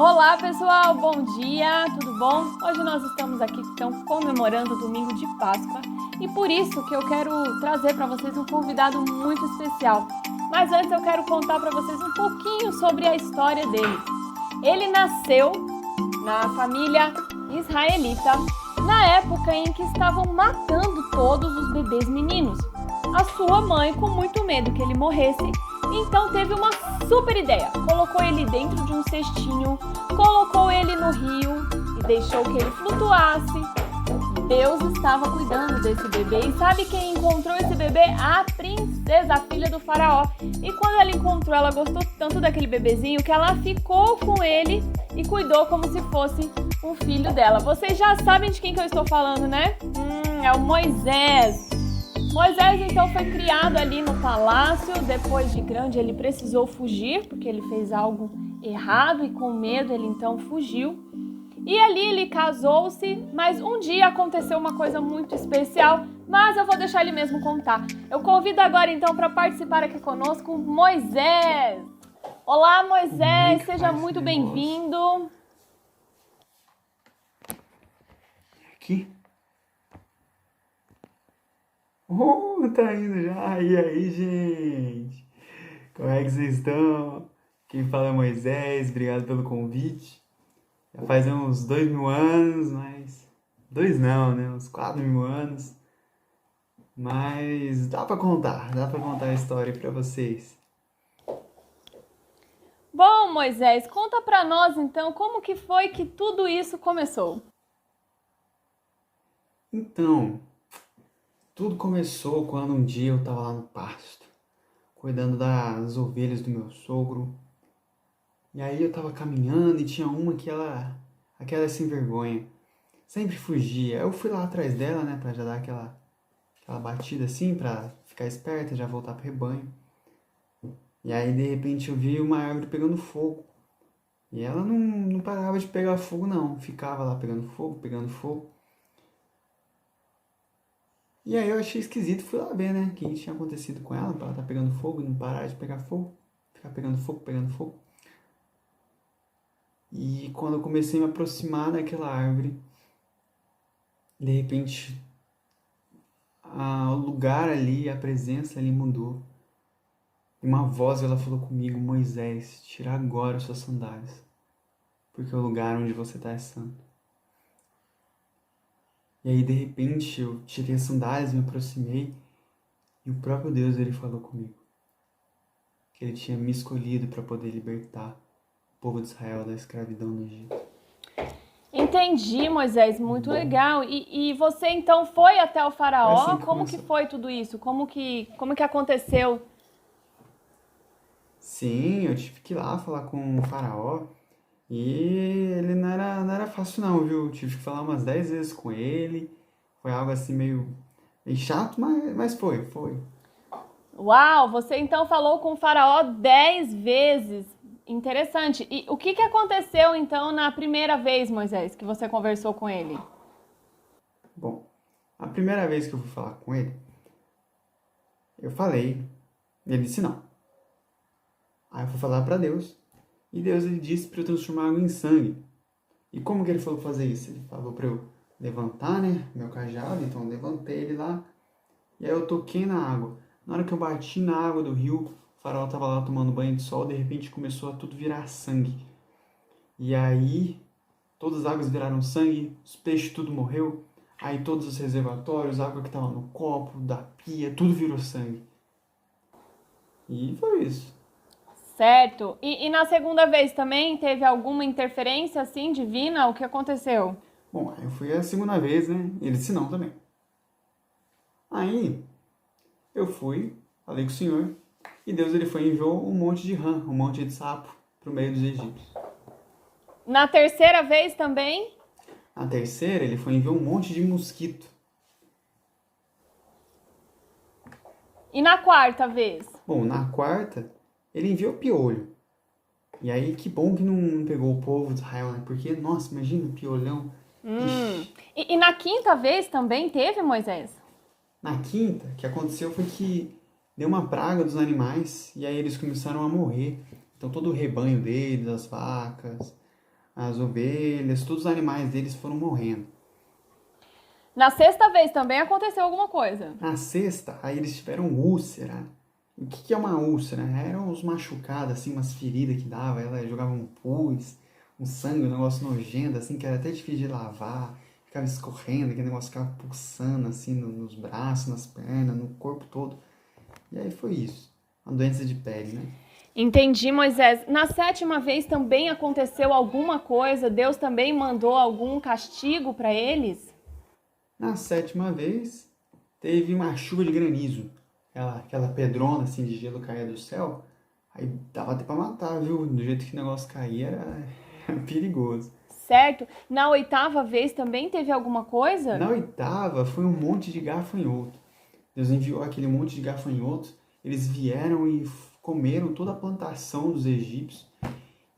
Olá pessoal, bom dia, tudo bom? Hoje nós estamos aqui então comemorando o domingo de Páscoa e por isso que eu quero trazer para vocês um convidado muito especial. Mas antes eu quero contar para vocês um pouquinho sobre a história dele. Ele nasceu na família israelita na época em que estavam matando todos os bebês meninos. A sua mãe, com muito medo que ele morresse, então teve uma super ideia. Colocou ele dentro de um cestinho, colocou ele no rio e deixou que ele flutuasse. Deus estava cuidando desse bebê e sabe quem encontrou esse bebê? A princesa, a filha do faraó. E quando ela encontrou, ela gostou tanto daquele bebezinho que ela ficou com ele e cuidou como se fosse um filho dela. Vocês já sabem de quem que eu estou falando, né? É o Moisés. Moisés então foi criado ali no palácio, depois de grande ele precisou fugir, porque ele fez algo errado e com medo ele então fugiu. E ali ele casou-se, mas um dia aconteceu uma coisa muito especial, mas eu vou deixar ele mesmo contar. Eu convido agora então para participar aqui conosco Moisés. Olá Moisés, seja muito bem-vindo. Aqui? Tá indo já. E aí, gente? Como é que vocês estão? Quem fala é Moisés, obrigado pelo convite. Já faz uns 2000 anos, mas... 2 não, né? Uns 4000 anos. Mas dá pra contar a história pra vocês. Bom, Moisés, conta pra nós então como que foi que tudo isso começou. Então, tudo começou quando um dia eu tava lá no pasto, cuidando das ovelhas do meu sogro. E aí eu tava caminhando e tinha uma que aquela sem vergonha, sempre fugia. Eu fui lá atrás dela, né, pra já dar aquela batida assim, pra ficar esperta e já voltar pro rebanho. E aí de repente eu vi uma árvore pegando fogo. E ela não parava de pegar fogo não, ficava lá pegando fogo, pegando fogo. E aí eu achei esquisito, fui lá ver, né, o que tinha acontecido com ela, pra ela tá pegando fogo e não parar de pegar fogo, ficar pegando fogo, pegando fogo. E quando eu comecei a me aproximar daquela árvore, de repente o lugar ali, a presença ali mudou. E uma voz ela falou comigo: Moisés, tira agora as suas sandálias, porque o lugar onde você está é santo. E aí de repente eu tirei as sandálias, me aproximei, e o próprio Deus ele falou comigo que ele tinha me escolhido para poder libertar o povo de Israel da escravidão no Egito. Entendi, Moisés, muito legal. E você então foi até o faraó? Foi assim que Como que começou. foi tudo isso? Como que aconteceu? Sim, eu tive que ir lá falar com o faraó. E ele não era fácil não, viu? Eu tive que falar umas 10 vezes com ele. Foi algo assim meio chato, mas foi. Uau, você então falou com o faraó 10 vezes. Interessante. E o que aconteceu então na primeira vez, Moisés, que você conversou com ele? Bom, a primeira vez que eu fui falar com ele, eu falei, ele disse não. Aí eu fui falar pra Deus, e Deus ele disse pra eu transformar água em sangue. E como que ele falou fazer isso? Ele falou pra eu levantar, né, meu cajado, então eu levantei ele lá, e aí eu toquei na água. Na hora que eu bati na água do rio, o faraó tava lá tomando banho de sol, de repente começou a tudo virar sangue. E aí, todas as águas viraram sangue, os peixes tudo morreu, aí todos os reservatórios, a água que tava no copo, da pia, tudo virou sangue. E foi isso. Certo. E na segunda vez também teve alguma interferência assim divina? O que aconteceu? Bom, aí eu fui a segunda vez, né? Ele disse não também. Aí, eu fui, falei com o Senhor, e Deus ele foi e enviou um monte de rã, um monte de sapo pro meio dos egípcios. Na terceira vez também? Na terceira, ele foi e enviou um monte de mosquito. E na quarta vez? Bom, na quarta, ele enviou piolho. E aí, que bom que não pegou o povo de Israel, né? Porque, nossa, imagina o piolhão. Ixi. E na quinta vez também teve, Moisés? Na quinta, o que aconteceu foi que deu uma praga dos animais e aí eles começaram a morrer. Então todo o rebanho deles, as vacas, as ovelhas, todos os animais deles foram morrendo. Na sexta vez também aconteceu alguma coisa. Na sexta, aí eles tiveram úlcera. O que é uma úlcera? Eram uns machucados, assim, umas feridas que dava, ela jogava um pus, um sangue, um negócio nojento, assim, que era até difícil de lavar, ficava escorrendo, aquele negócio ficava pulsando, assim, nos braços, nas pernas, no corpo todo. E aí foi isso, uma doença de pele, né? Entendi, Moisés. Na sétima vez também aconteceu alguma coisa? Deus também mandou algum castigo para eles? Na sétima vez, teve uma chuva de granizo, aquela pedrona, assim, de gelo caía do céu, aí dava até pra matar, viu? Do jeito que o negócio caía, era perigoso. Certo? Na oitava vez também teve alguma coisa? Na oitava, foi um monte de gafanhoto. Deus enviou aquele monte de gafanhotos, eles vieram e comeram toda a plantação dos egípcios.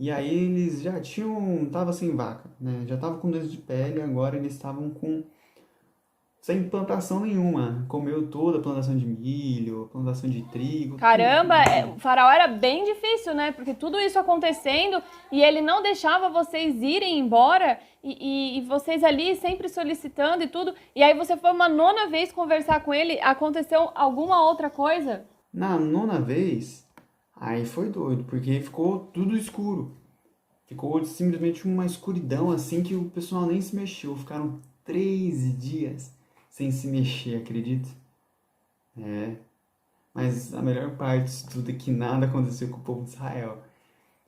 E aí eles já tava sem vaca, né? Já tava com doença de pele, agora eles estavam sem plantação nenhuma. Comeu toda a plantação de milho, plantação de trigo, Caramba, tudo. o faraó era bem difícil, né? Porque tudo isso acontecendo e ele não deixava vocês irem embora e vocês ali sempre solicitando e tudo. E aí você foi uma nona vez conversar com ele, aconteceu alguma outra coisa? Na nona vez, aí foi doido, porque ficou tudo escuro. Ficou simplesmente uma escuridão assim que o pessoal nem se mexeu. Ficaram 3 dias sem se mexer, acredita? É. Mas a melhor parte disso tudo é que nada aconteceu com o povo de Israel.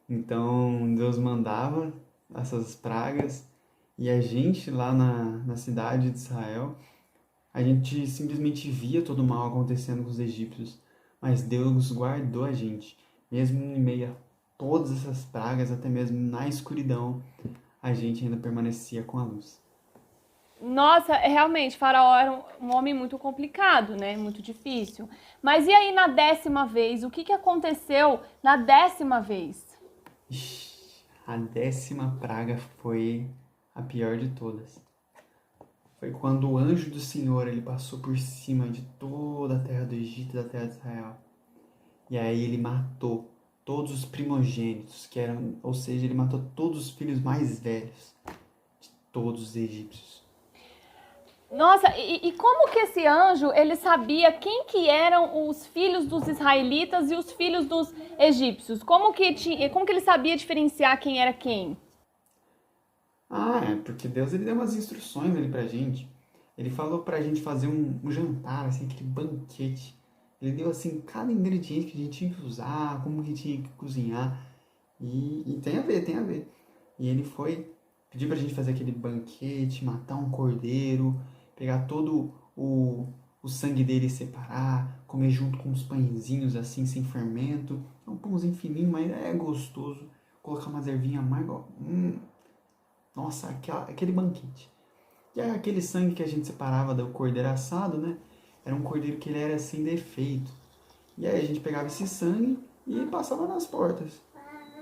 Então Deus mandava essas pragas e a gente lá na cidade de Israel, a gente simplesmente via todo o mal acontecendo com os egípcios. Mas Deus guardou a gente, mesmo em meio a todas essas pragas, até mesmo na escuridão, a gente ainda permanecia com a luz. Nossa, realmente, Faraó era um homem muito complicado, né? Muito difícil. Mas e aí na décima vez? O que aconteceu na décima vez? Ixi, a 10ª praga foi a pior de todas. Foi quando o anjo do Senhor ele passou por cima de toda a terra do Egito e da terra de Israel. E aí ele matou todos os primogênitos, que eram, ou seja, ele matou todos os filhos mais velhos de todos os egípcios. Nossa, e como que esse anjo, ele sabia quem que eram os filhos dos israelitas e os filhos dos egípcios? Como que ele sabia diferenciar quem era quem? É porque Deus ele deu umas instruções ali pra gente. Ele falou pra gente fazer um jantar, assim, aquele banquete. Ele deu, assim, cada ingrediente que a gente tinha que usar, como que tinha que cozinhar. E tem a ver, tem a ver. E ele pediu pra gente fazer aquele banquete, matar um cordeiro, pegar todo o sangue dele e separar, comer junto com uns pãezinhos, assim, sem fermento. É um pãozinho fininho, mas é gostoso. Colocar umas ervinhas amargas, nossa, aquele banquete. E aí, aquele sangue que a gente separava do cordeiro assado, né? Era um cordeiro que ele era sem defeito. E aí a gente pegava esse sangue e passava nas portas.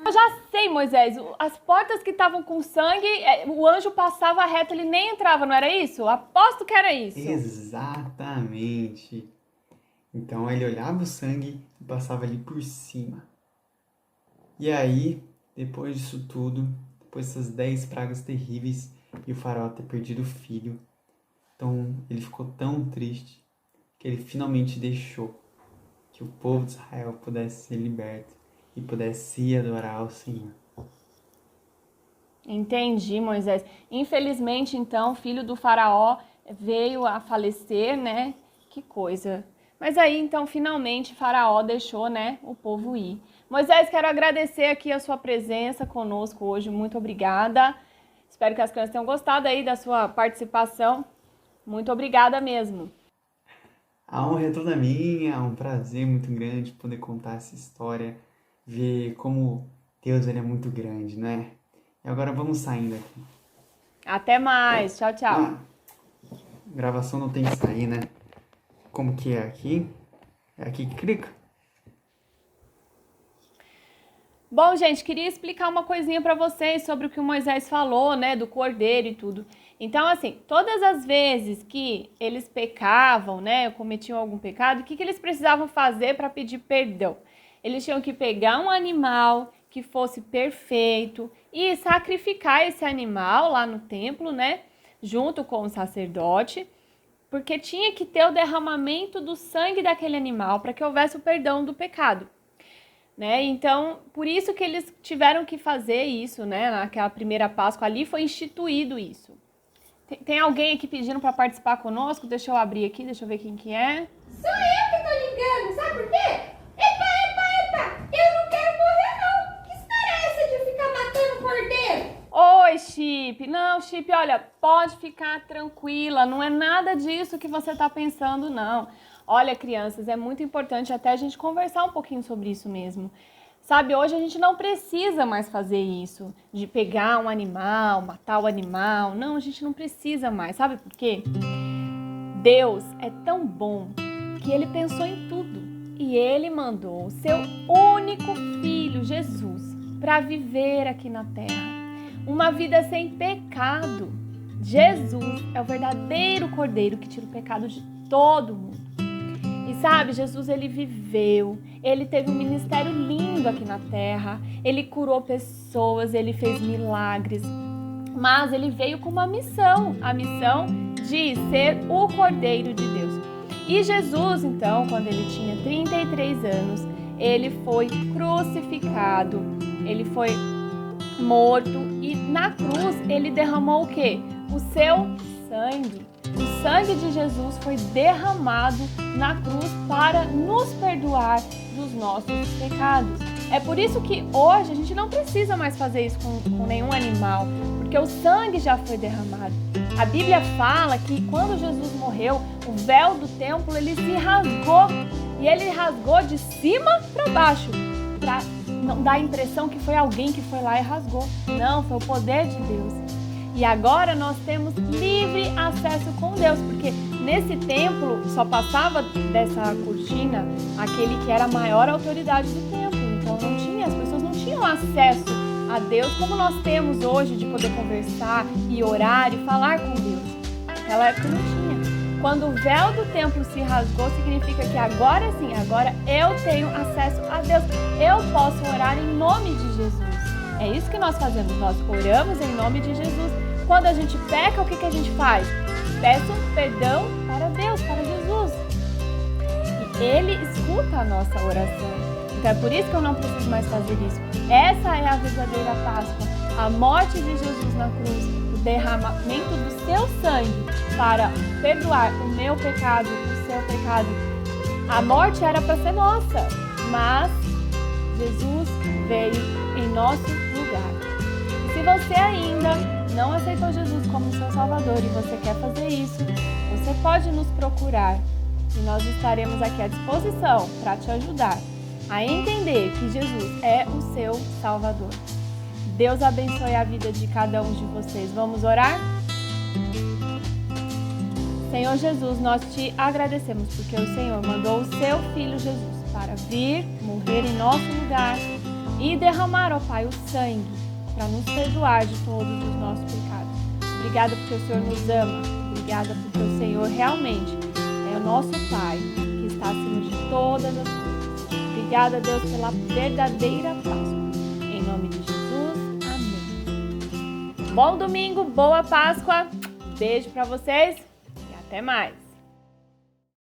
Eu já sei, Moisés, as portas que estavam com sangue, o anjo passava reto, ele nem entrava, não era isso? Aposto que era isso. Exatamente. Então ele olhava o sangue e passava ali por cima. E aí, depois disso tudo, depois dessas 10 pragas terríveis e o faraó ter perdido o filho, então ele ficou tão triste que ele finalmente deixou que o povo de Israel pudesse ser liberto e pudesse ir adorar ao Senhor. Entendi, Moisés. Infelizmente, então, o filho do faraó veio a falecer, né? Que coisa. Mas aí, então, finalmente, Faraó deixou, né, o povo ir. Moisés, quero agradecer aqui a sua presença conosco hoje. Muito obrigada. Espero que as crianças tenham gostado aí da sua participação. Muito obrigada mesmo. A honra é toda minha, é um prazer muito grande poder contar essa história, ver como Deus ele é muito grande, né? E agora vamos saindo aqui. Até mais. Tchau, tchau. Gravação não tem que sair, né? Como que é aqui? É aqui que clica? Bom, gente, queria explicar uma coisinha para vocês sobre o que o Moisés falou, né, do cordeiro e tudo. Então, assim, todas as vezes que eles pecavam, né, cometiam algum pecado, o que eles precisavam fazer para pedir perdão? Eles tinham que pegar um animal que fosse perfeito e sacrificar esse animal lá no templo, né, junto com o sacerdote, porque tinha que ter o derramamento do sangue daquele animal para que houvesse o perdão do pecado, né? Então, por isso que eles tiveram que fazer isso, né? Naquela primeira Páscoa ali foi instituído isso. Tem alguém aqui pedindo para participar conosco? Deixa eu abrir aqui, deixa eu ver quem que é. Sou eu que tô ligando, sabe por quê? Epa! Eu não quero morrer, não. Que história é essa de ficar matando cordeiro? Oi, Chip. Não, Chip, olha, pode ficar tranquila. Não é nada disso que você tá pensando, não. Olha, crianças, é muito importante até a gente conversar um pouquinho sobre isso mesmo. Sabe, hoje a gente não precisa mais fazer isso, de pegar um animal, matar o animal. Não, a gente não precisa mais. Sabe por quê? Deus é tão bom que Ele pensou em tudo. E Ele mandou o seu único filho, Jesus, para viver aqui na terra. Uma vida sem pecado. Jesus é o verdadeiro cordeiro que tira o pecado de todo mundo. E sabe, Jesus, ele viveu, ele teve um ministério lindo aqui na terra, ele curou pessoas, ele fez milagres, mas ele veio com uma missão, a missão de ser o Cordeiro de Deus. E Jesus, então, quando ele tinha 33 anos, ele foi crucificado, ele foi morto e na cruz ele derramou o quê? O seu sangue. O sangue de Jesus foi derramado na cruz para nos perdoar dos nossos pecados. É por isso que hoje a gente não precisa mais fazer isso com nenhum animal, porque o sangue já foi derramado. A Bíblia fala que quando Jesus morreu, o véu do templo ele se rasgou e ele rasgou de cima para baixo, para não dar a impressão que foi alguém que foi lá e rasgou. Não, foi o poder de Deus. E agora nós temos livre acesso com Deus, porque nesse templo só passava dessa cortina aquele que era a maior autoridade do templo. Então as pessoas não tinham acesso a Deus como nós temos hoje, de poder conversar e orar e falar com Deus. Naquela época não tinha. Quando o véu do templo se rasgou, significa que agora sim, agora eu tenho acesso a Deus. Eu posso orar em nome de Jesus. É isso que nós fazemos, nós oramos em nome de Jesus. Quando a gente peca, o que a gente faz? Peço perdão para Deus, para Jesus. E Ele escuta a nossa oração. Então é por isso que eu não preciso mais fazer isso. Essa é a verdadeira Páscoa. A morte de Jesus na cruz, o derramamento do seu sangue para perdoar o meu pecado, o seu pecado. A morte era para ser nossa, mas Jesus veio em nosso lugar. E se você ainda não aceitou Jesus como seu Salvador e você quer fazer isso, você pode nos procurar e nós estaremos aqui à disposição para te ajudar a entender que Jesus é o seu Salvador. Deus abençoe a vida de cada um de vocês. Vamos orar? Senhor Jesus, nós te agradecemos porque o Senhor mandou o seu Filho Jesus para vir, morrer em nosso lugar e derramar, ó Pai, o sangue para nos perdoar de todos os nossos pecados. Obrigada porque o Senhor nos ama. Obrigada porque o Senhor realmente é o nosso Pai que está acima de todas as coisas. Obrigada, Deus, pela verdadeira Páscoa. Em nome de Jesus, amém. Bom domingo, boa Páscoa. Beijo para vocês e até mais.